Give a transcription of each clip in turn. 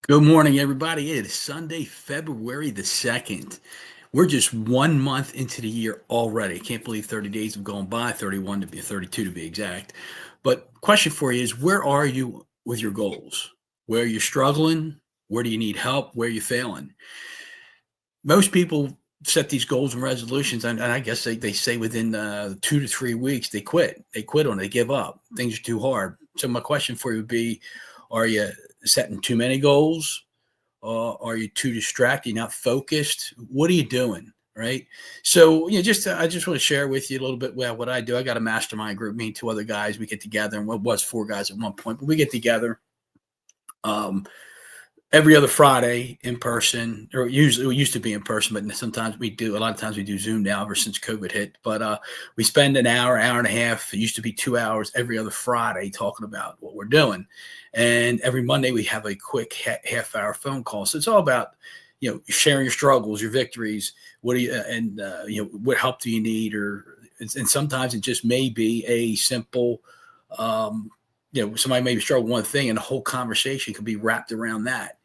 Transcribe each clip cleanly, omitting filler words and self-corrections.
Good morning, everybody. It is Sunday, February the 2nd. We're just 1 month into the year already. I can't believe 30 days have gone by, 31 to be 32 to be exact. But question for you is where are you with your goals? Where are you struggling? Where do you need help? Where are you failing? Most people set these goals and resolutions, and I guess they say within 2 to 3 weeks they quit. They quit on it. They give up. Things are too hard. So my question for you would be, are you setting too many goals? Are you too distracted? Not focused? What are you doing? Right. So, just I just want to share with you a little bit. Well, what I do, I got a mastermind group. Me and two other guys. We get together, and what was four guys at one point, but we get together. Um, every other Friday in person, or usually we used to be in person, but sometimes we do. A lot of times we do Zoom now, ever since COVID hit. But we spend an hour, hour and a half. It used to be 2 hours every other Friday talking about what we're doing, and every Monday we have a quick half-hour phone call. So it's all about sharing your struggles, your victories. What do you and what help do you need, and sometimes it just may be a simple. Somebody may struggle with one thing, and the whole conversation could be wrapped around that.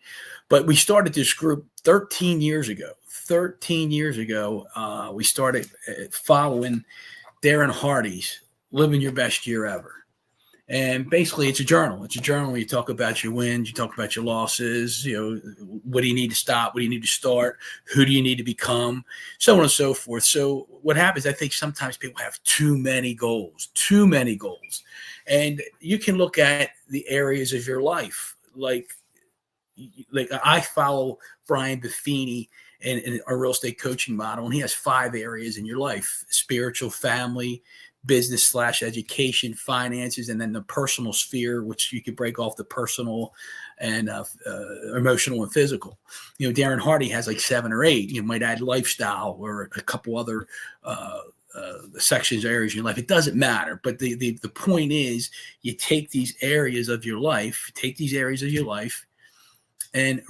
But we started this group 13 years ago. 13 years ago, we started following Darren Hardy's "Living Your Best Year Ever." And basically, it's a journal. It's a journal where you talk about your wins, you talk about your losses. What do you need to stop? What do you need to start? Who do you need to become? So on and so forth. So what happens? I think sometimes people have too many goals, and you can look at the areas of your life, like I follow Brian Buffini in our real estate coaching model, and he has 5 areas in your life: spiritual, family, business/education, finances, and then the personal sphere, which you could break off the personal and emotional and physical. Darren Hardy has like 7 or 8. You might add lifestyle or a couple other sections, areas in your life. It doesn't matter. But the point is, you take these areas of your life, and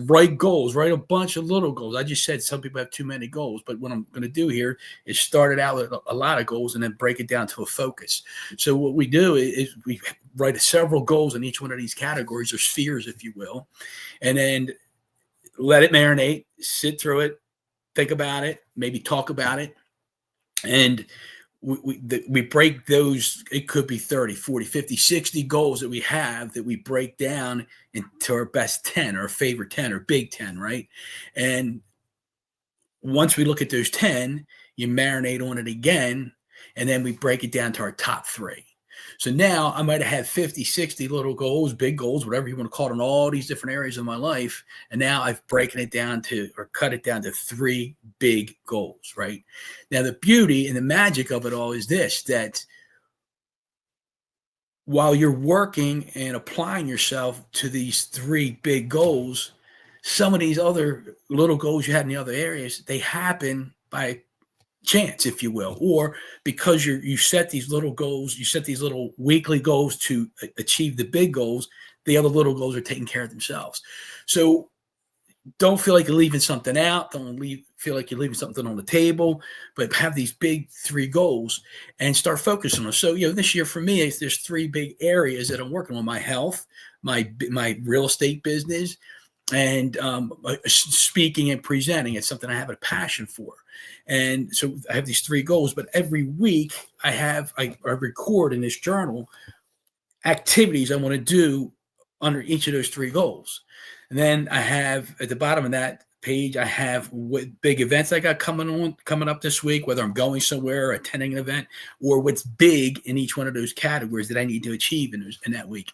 write goals, write a bunch of little goals. I just said some people have too many goals, but what I'm going to do here is start it out with a lot of goals and then break it down to a focus. So what we do is we write several goals in each one of these categories or spheres, if you will, and then let it marinate, sit through it, think about it, maybe talk about it, and we break those. It could be 30, 40, 50, 60 goals that we have that we break down into our best 10 or favorite 10 or big 10, right? And once we look at those 10, you marinate on it again, and then we break it down to our top 3. So now I might have had 50, 60 little goals, big goals, whatever you want to call it, in all these different areas of my life. And now I've broken it down to, or cut it down to 3 big goals, right? Now, the beauty and the magic of it all is this, that while you're working and applying yourself to these 3 big goals, some of these other little goals you had in the other areas, they happen by chance, if you will, or because you set these little goals, you set these little weekly goals to achieve the big goals, the other little goals are taking care of themselves. So don't feel like you're leaving something out. Feel like you're leaving something on the table, but have these big 3 goals and start focusing on them. So, this year for me, there's 3 big areas that I'm working on: my health, my real estate business, and speaking and presenting. It's something I have a passion for. And so I have these 3 goals, but every week I record in this journal activities I want to do under each of those 3 goals. And then I have at the bottom of that page, I have what big events I got coming up this week, whether I'm going somewhere or attending an event, or what's big in each one of those categories that I need to achieve in that week.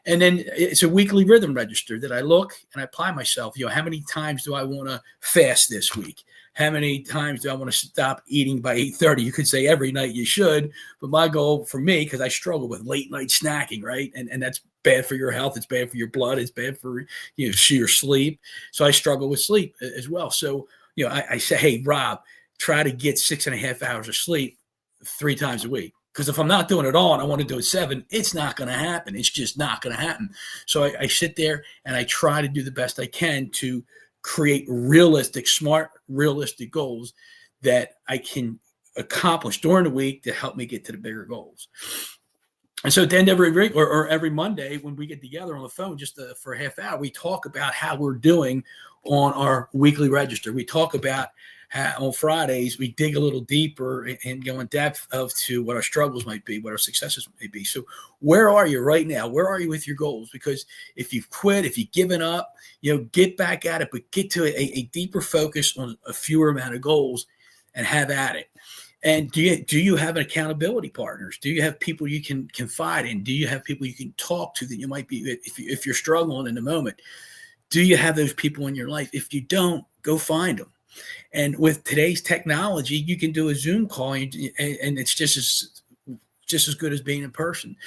And then it's a weekly rhythm register that I look and I apply myself. How many times do I want to fast this week? How many times do I want to stop eating by 8:30? You could say every night you should, but my goal for me, because I struggle with late night snacking, right? And that's bad for your health. It's bad for your blood. It's bad for your sleep. So I struggle with sleep as well. So I say, hey, Rob, try to get 6.5 hours of sleep 3 times a week. Because if I'm not doing it all and I want to do it 7, it's not going to happen. It's just not going to happen. So I sit there and I try to do the best I can to create smart, realistic goals that I can accomplish during the week to help me get to the bigger goals. And so at the end of every week or every Monday when we get together on the phone just for a half hour, we talk about how we're doing on our weekly register. We talk about how on Fridays we dig a little deeper and go in depth of to what our struggles might be, what our successes may be. So where are you right now? Where are you with your goals? Because if you've quit, if you've given up, get back at it, but get to a deeper focus on a fewer amount of goals and have at it. And do you have accountability partners? Do you have people you can confide in? Do you have people you can talk to that you might be if you're struggling in the moment? Do you have those people in your life? If you don't, go find them. And with today's technology, you can do a Zoom call, and it's just as good as being in person.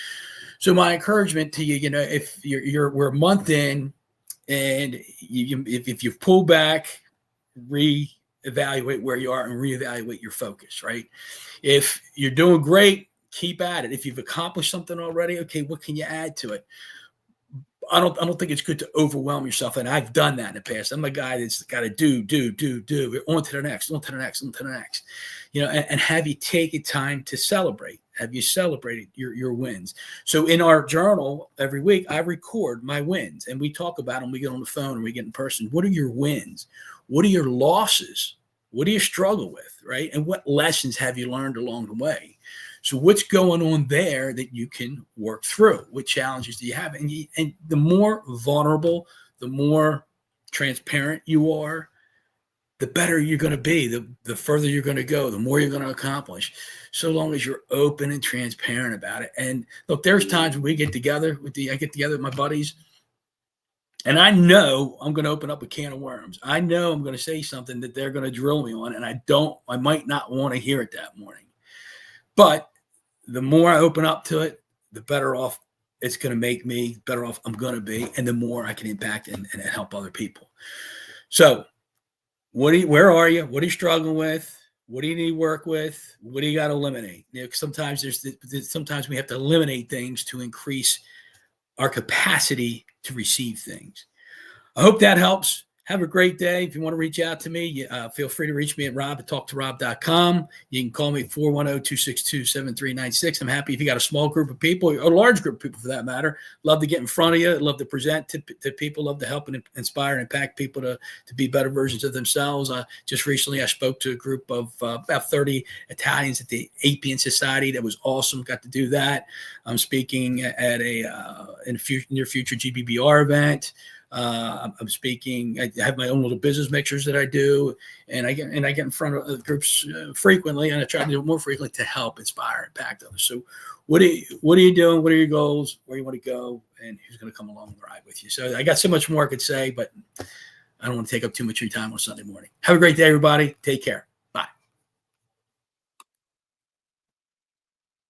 So my encouragement to you, if we're a month in, and if you've pulled back, reevaluate where you are and reevaluate your focus, right? If you're doing great, keep at it. If you've accomplished something already, okay, what can you add to it? I don't think it's good to overwhelm yourself. And I've done that in the past. I'm a guy that's got to do, on to the next, on to the next, on to the next, and have you taken time to celebrate? Have you celebrated your wins? So in our journal every week, I record my wins and we talk about them. We get on the phone and we get in person. What are your wins? What are your losses? What do you struggle with, right? And what lessons have you learned along the way? So what's going on there that you can work through? What challenges do you have? And the more vulnerable, the more transparent you are, the better you're going to be, the further you're going to go, the more you're going to accomplish, so long as you're open and transparent about it. And look, there's times when we get together I get together with my buddies, and I know I'm going to open up a can of worms. I know I'm going to say something that they're going to drill me on, and I might not want to hear it that morning. But the more I open up to it, the better off it's going to make me, better off I'm going to be, and the more I can impact and help other people. So where are you? What are you struggling with? What do you need to work with? What do you got to eliminate? Sometimes sometimes we have to eliminate things to increase our capacity to receive things. I hope that helps. Have a great day. If you want to reach out to me, feel free to reach me at rob@talktorob.com. You can call me at 410-262-7396. I'm happy if you got a small group of people, or a large group of people for that matter. Love to get in front of you. Love to present to people. Love to help and inspire and impact people to be better versions of themselves. Just recently, I spoke to a group of about 30 Italians at the Appian Society. That was awesome. Got to do that. I'm speaking at in near future GBBR event. I'm speaking. I have my own little business mixers that I do, and I get in front of groups frequently, and I try to do it more frequently to help inspire, impact others. So, what are you doing? What are your goals? Where you want to go? And who's going to come along and ride with you? So, I got so much more I could say, but I don't want to take up too much of your time on Sunday morning. Have a great day, everybody. Take care.